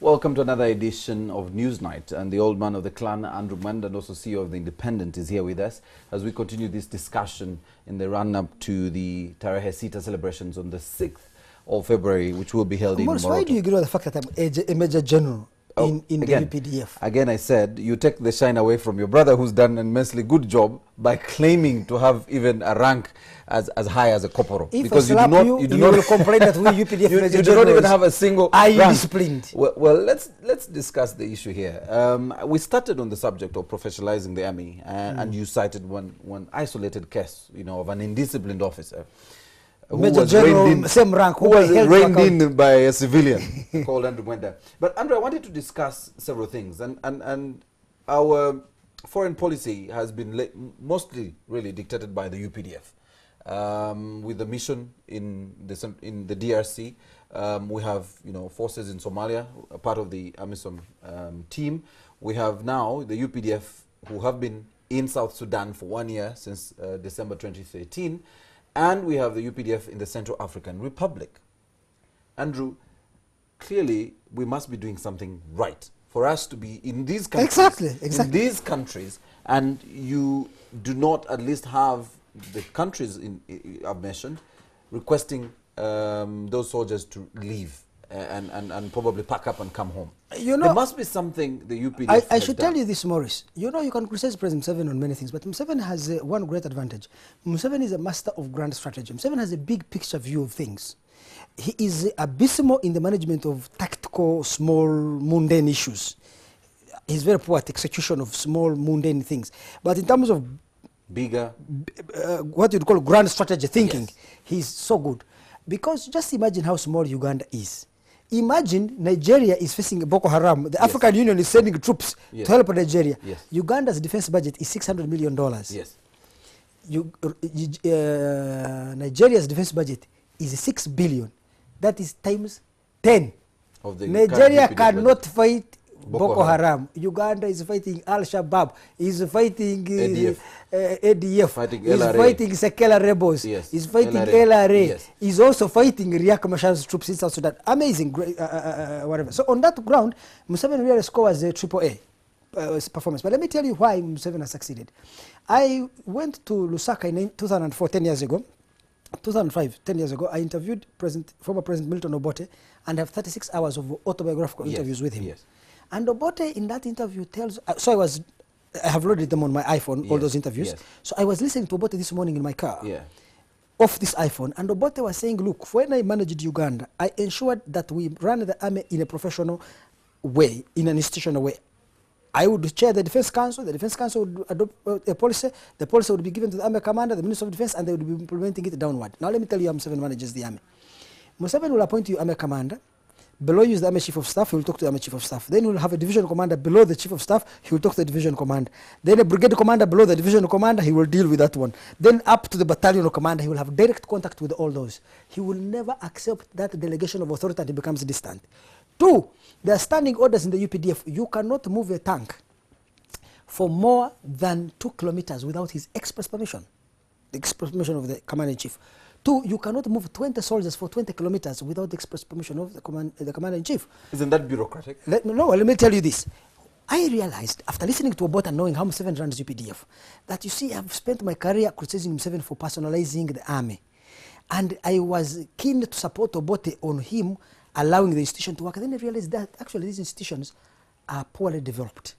Welcome to another edition of Newsnight, and the old man of the clan, Andrew Mwenda, and also CEO of The Independent, is here with us as we continue this discussion in the run-up to the Tarehe Sita celebrations on the 6th of February, which will be held in Morocco. Why do you ignore the fact that I'm a Major General in again, the UPDF? Again, I said, you take the shine away from your brother who's done an immensely good job by claiming to have even a rank as high as a corporal. If because I slap you do not complain that we UPDF you do not even have a single Are you rank. disciplined? Well, let's discuss the issue here. We started on the subject of professionalizing the army, and you cited one isolated case, of an indisciplined officer who Major was General, reined in, same rank, who was reined in by a civilian called Andrew Mwenda. But Andrew, I wanted to discuss several things, and our foreign policy has been mostly really dictated by the UPDF. With the mission in the DRC, we have forces in Somalia, a part of the AMISOM team. We have now the UPDF, who have been in South Sudan for 1 year since December 2013, and we have the UPDF in the Central African Republic. Andrew, clearly we must be doing something right for us to be in these countries. Exactly. In these countries, and you do not at least have the countries I've mentioned requesting those soldiers to leave and probably pack up and come home. There must be something the UPDF I should tell you this, Maurice. You can criticize President Museveni on many things, but Museveni has one great advantage. Museveni is a master of grand strategy. Museveni has a big picture view of things. He is abysmal in the management of tactical, small, mundane issues. He's very poor at execution of small, mundane things. But in terms of bigger, what you'd call grand strategy thinking, yes, he's so good. Because just imagine how small Uganda is. Imagine Nigeria is facing Boko Haram. The African Union is sending troops to help Nigeria. Yes. Uganda's defense budget is $600 million. Yes. Nigeria's defense budget is $6 billion. That is times 10. Of the Nigeria cannot fight Boko Haram. Uganda is fighting Al-Shabaab, is fighting ADF, is fighting Sekela rebels, yes, is fighting LRA, yes, is also fighting Riek Machar's troops in South Sudan. Amazing, whatever. So on that ground, Museveni really scores a AAA performance. But let me tell you why Museveni has succeeded. I went to Lusaka in 2004, 10 years ago. 2005, 10 years ago, I interviewed former President Milton Obote and have 36 hours of autobiographical interviews with him. Yes. And Obote in that interview tells, I have loaded them on my iPhone, all those interviews. Yes. So I was listening to Obote this morning in my car, off this iPhone, and Obote was saying, look, when I managed Uganda, I ensured that we ran the army in a professional way, in an institutional way. I would chair the Defense Council would adopt a policy, the policy would be given to the army commander, the Minister of Defense, and they would be implementing it downward. Now let me tell you how Museveni manages the army. Museveni will appoint you army commander. Below you is the army chief of staff, he will talk to the army chief of staff. Then he will have a division commander below the chief of staff, he will talk to the division commander. Then a brigade commander below the division commander, he will deal with that one. Then up to the battalion commander, he will have direct contact with all those. He will never accept that delegation of authority and he becomes distant. 2, there are standing orders in the UPDF. You cannot move a tank for more than 2 kilometers without his express permission, the express permission of the commander-in-chief. 2, you cannot move 20 soldiers for 20 kilometers without the express permission of the commander-in-chief. Isn't that bureaucratic? Let me tell you this. I realized, after listening to Obote and knowing how Museveni runs UPDF, that you see, I've spent my career criticizing Museveni for personalizing the army. And I was keen to support Obote on him allowing the institution to work. And then I realized that actually these institutions are poorly developed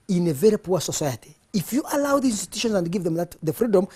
in a very poor society. If you allow these institutions and give them the freedom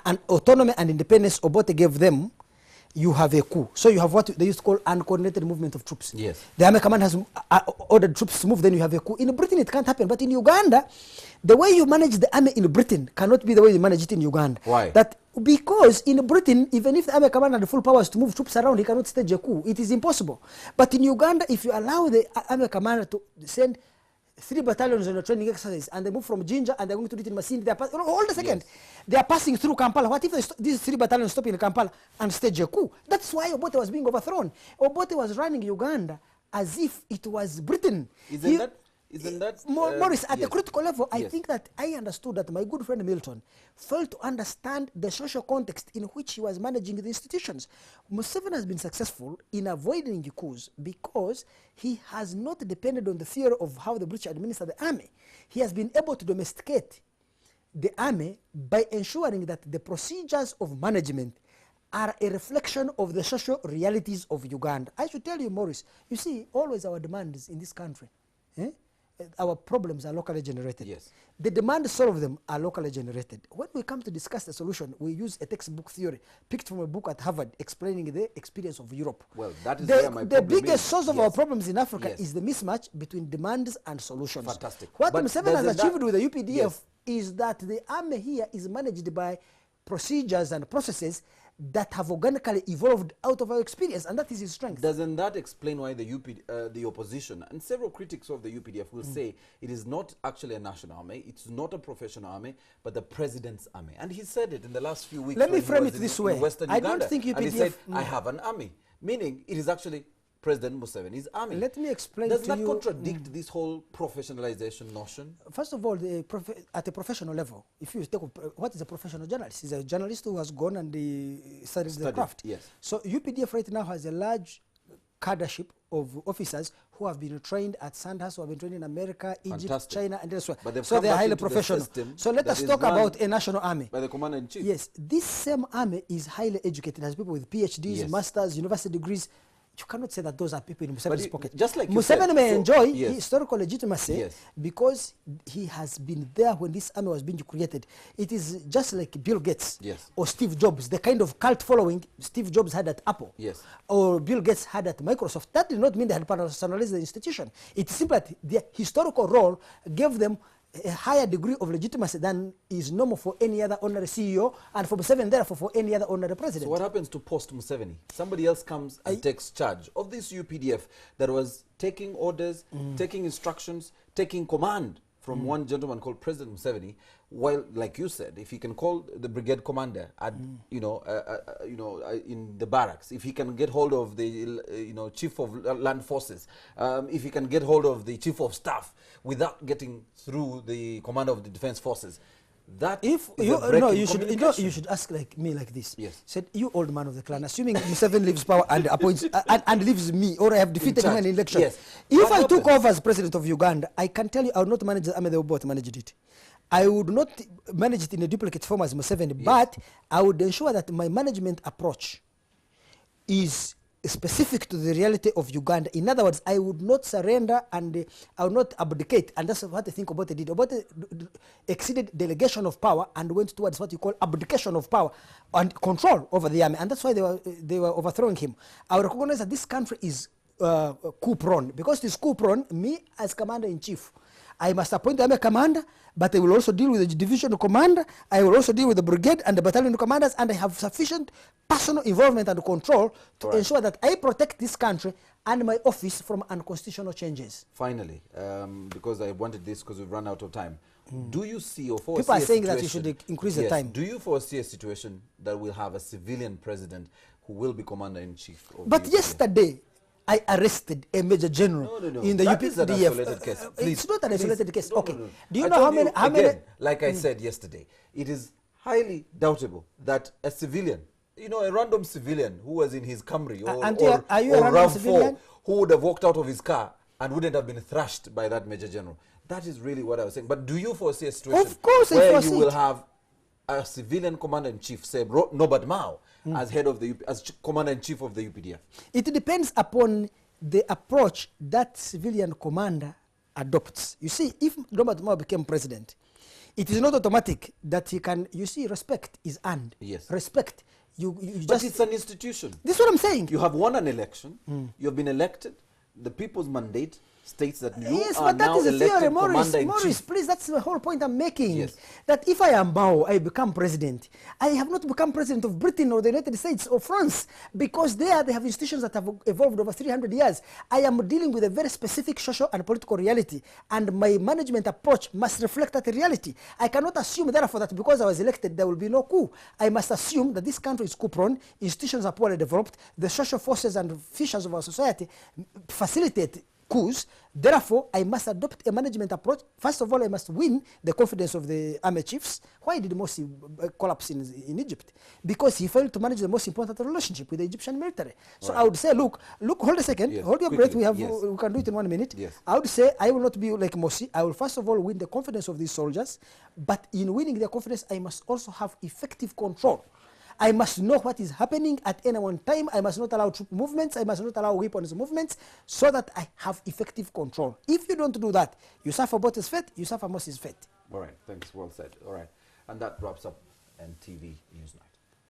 and autonomy and independence Obote gave them, you have a coup. So you have what they used to call uncoordinated movement of troops. Yes. The army command has ordered troops to move, then you have a coup. In Britain it can't happen, but in Uganda, the way you manage the army in Britain cannot be the way you manage it in Uganda. Why? Because in Britain, even if the army command had the full powers to move troops around, he cannot stage a coup. It is impossible. But in Uganda, if you allow the army commander to send 3 battalions on a training exercise and they move from Jinja and they're going to do it in Masindi, hold a second. Yes. They are passing through Kampala. What if these 3 battalions stop in Kampala and stage a coup? That's why Obote was being overthrown. Obote was running Uganda as if it was Britain. Isn't that... Maurice, at the critical level, I Yes. think that I understood that my good friend Milton failed to understand the social context in which he was managing the institutions. Museveni has been successful in avoiding coups because he has not depended on the theory of how the British administer the army. He has been able to domesticate the army by ensuring that the procedures of management are a reflection of the social realities of Uganda. I should tell you, Maurice, you see, always our demands in this country, our problems are locally generated. Yes. The demands, some of them are locally generated. When we come to discuss the solution, we use a textbook theory picked from a book at Harvard explaining the experience of Europe. Well, that is where my the problem biggest is. source of Yes. our problems in Africa Yes. is the mismatch between demands and solutions. Fantastic. What But Museveni has doesn't achieved that- with the UPDF Yes. is that the army here is managed by procedures and processes that have organically evolved out of our experience, and that is his strength. Doesn't that explain why the opposition and several critics of the UPDF will say it is not actually a national army, it's not a professional army, but the president's army? And he said it in the last few weeks. Let me when he frame was it this in way. Western I don't Uganda. think And he UPDF said, I have an army, meaning it is actually President Museveni's army. Let me explain Does to that you. contradict this whole professionalization notion? First of all, at a professional level, if you take what is a professional journalist? He's a journalist who has gone and studied the craft. Yes. So UPDF right now has a large cadreship of officers who have been trained at Sandhurst, who have been trained in America, Egypt, Fantastic. China, and elsewhere. But they've So come they are back highly into the professional. system So let that us is talk run about a national army. By the commander-in-chief. Yes, this same army is highly educated, has people with PhDs, Yes. masters, university degrees. You cannot say that those are people in Museveni's it- pocket. just like you Museveni said, may so- enjoy yes. historical legitimacy Yes. because he has been there when this army was being created. It is just like Bill Gates Yes. or Steve Jobs, the kind of cult following Steve Jobs had at Apple, Yes. or Bill Gates had at Microsoft. That did not mean they had personalized the institution. It is simply that their historical role gave them a higher degree of legitimacy than is normal for any other honorary CEO, and for Museveni, therefore, for any other honorary president. So what happens to post Museveni? Somebody else comes and takes charge of this UPDF that was taking orders, taking instructions, taking command from one gentleman called President Museveni. While, like you said, if he can call the brigade commander at, in the barracks, if he can get hold of the chief of land forces, if he can get hold of the chief of staff without getting through the commander of the defense forces, that If is you a break no, in you should communication. you should ask me like this. Yes. Said, you old man of the clan, assuming Museveni leaves power and appoints and leaves me, or I have defeated him in charge. an election. Yes. If What I took happens? over as president of Uganda, I can tell you I would not manage the army. They would both managed it. I would not manage it in a duplicate form as Museveni, but I would ensure that my management approach is specific to the reality of Uganda. In other words, I would not surrender and I would not abdicate. And that's what I think Obote did. Obote exceeded delegation of power and went towards what you call abdication of power and control over the army. And that's why they were overthrowing him. I recognize that this country is coup prone. Because it is coup prone, me as commander-in-chief, I must appoint the army commander, but I will also deal with the division commander. I will also deal with the brigade and the battalion commanders, and I have sufficient personal involvement and control to ensure that I protect this country and my office from unconstitutional changes. Finally, because I wanted this because we've run out of time, do you see or foresee People are a saying that you situation- should increase the Yes. time. Do you foresee a situation that will have a civilian president who will be commander-in-chief of But the UPDF? yesterday, I arrested a major general No. in the That is an UPDF. isolated case. It's Please, not an please. isolated case. No, Okay. no. Do you I know how told many? again, like I said yesterday, it is highly doubtable that a civilian, a random civilian who was in his Camry or, Auntie, are you a random RAV4 civilian? who would have walked out of his car and wouldn't have been thrashed by that major general. That is really what I was saying. But do you foresee a situation Of course I where foresee you will it. have a civilian commander-in-chief, say Norbert Mao, as head of as commander-in-chief of the UPDF? It depends upon the approach that civilian commander adopts. You see, if Robert Mao became president, it is not automatic that he can, respect is earned. Yes. Respect. You But just, it's an institution. this is what I'm saying. You have won an election. You have been elected. The people's mandate states that you Yes, are but that now is a theory, elected Maurice. Maurice, commander-in-chief. please, that's the whole point I'm making. Yes. That if I am Mao, I become president. I have not become president of Britain or the United States or France, because there they have institutions that have evolved over 300 years. I am dealing with a very specific social and political reality, and my management approach must reflect that reality. I cannot assume, therefore, that because I was elected, there will be no coup. I must assume that this country is coup-prone, institutions are poorly developed, the social forces and features of our society facilitate coups. Therefore, I must adopt a management approach. First of all, I must win the confidence of the army chiefs. Why did Morsi collapse in Egypt? Because he failed to manage the most important relationship with the Egyptian military. So I would say, look, hold a second, hold your breath. We can do it in 1 minute. I would say I will not be like Morsi. I will first of all win the confidence of these soldiers, but in winning their confidence, I must also have effective control. I must know what is happening at any one time. I must not allow troop movements. I must not allow weapons movements, so that I have effective control. If you don't do that, you suffer Bote's fate, you suffer Morsi's fate. All right, thanks, well said. All right, and that wraps up NTV Newsnight.